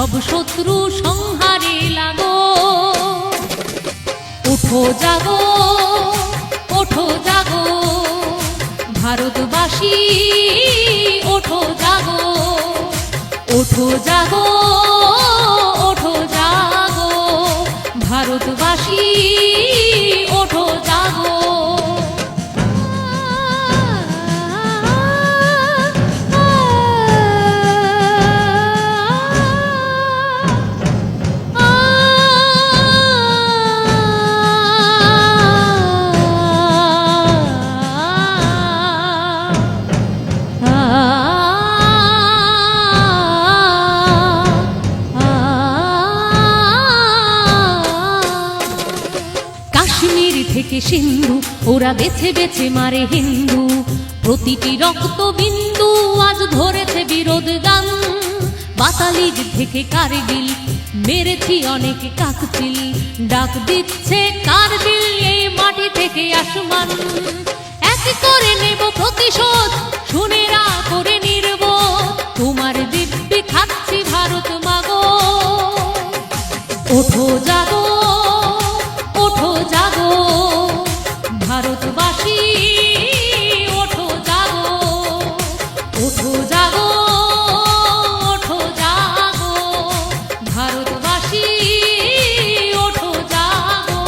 সব শত্রু সংহারে লাগো। ওঠো জাগো, ওঠো জাগো ভারতবাসী, ওঠো জাগো, ওঠো জাগো, ওঠো জাগো ভারতবাসী, ওঠো জাগো। কাশ্মীর থেকে সিন্ধু ওরা বেছে বেছে মারে হিন্দু, প্রতিটি রক্ত বিন্দু আজ ধরেছে বিরোধ গান। বাতালিগ থেকে কারগিল মেরেছি অনেক কাকচিল, ডাক দিচ্ছে কারগিল এই মাটি থেকে আসমান। এক করে নেব প্রতিশোধ, শুনেরা করে নির্বোধ, তোমার দিব্যি খাচ্ছি ভারত মাগো। ওঠো জাগো, ওঠো জাগো ভারতবাসী, ওঠো জাগো, ওঠো জাগো, ওঠো জাগো ভারতবাসী, ওঠো জাগো।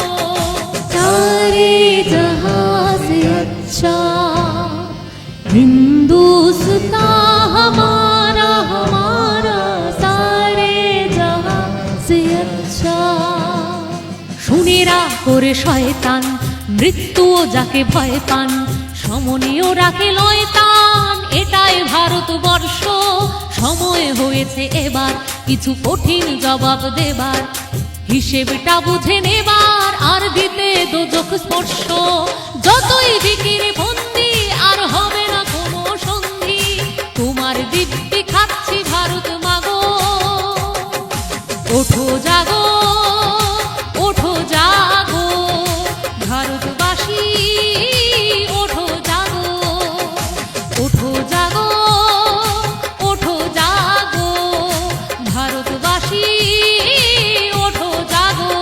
सारे जहां से अच्छा हिंदुस्तान हमारा, हमारा सारे जहां से अच्छा। শুনেরা করে শয়তান, মৃত্যুও যাকে ভয় পান, সমনীয় রাখে লয়তান, এটাই ভারতবর্ষ। সময় হয়েছে এবার কিছু কঠিন জবাব দেবার, হিসেবটা বুঝে নেবার, আর দিতে দোজখ স্পর্শ। যতই বিকিরে বন্দি আর হবে না কোনো সন্ধি, তোমার দিব্যি খাচ্ছি ভারত মাগো। ওঠো জাগো, ওঠো জাগো ভারতবাসী, ওঠো জাগো, ওঠো জাগো, ওঠো জাগো ভারতবাসী, ওঠো জাগো।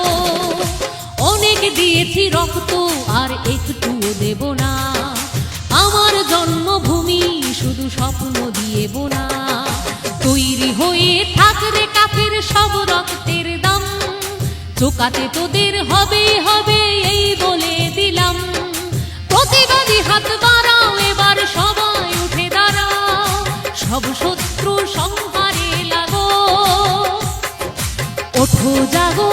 অনেক দিয়েছি রক্ত আর একটুও দেব না, আমার জন্মভূমি শুধু স্বপ্ন দিয়েব না। তৈরি হয়ে থাকরে কাফের সব রক্তের দাম, চোকাতে তোদের হবে হবে এই বলে দিলাম। প্রতিবাদী হাত বাড়াও, এবার সবাই উঠে দাঁড়াও, সব শত্রু সংহারে লাগো। ওঠো জাগো,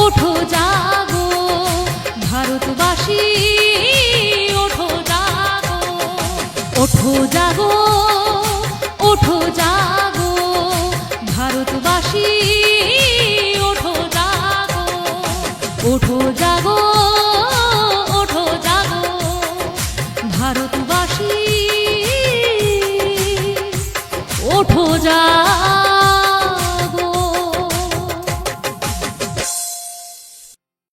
ওঠো জাগো ভারতবাসী, ওঠো জাগো, ওঠো জাগো, ওঠো জাগো ভারতবাসী, ওঠো জাগো, ওঠো জাগো, ওঠো জাগো ভারতবাসী, ওঠো জাগো।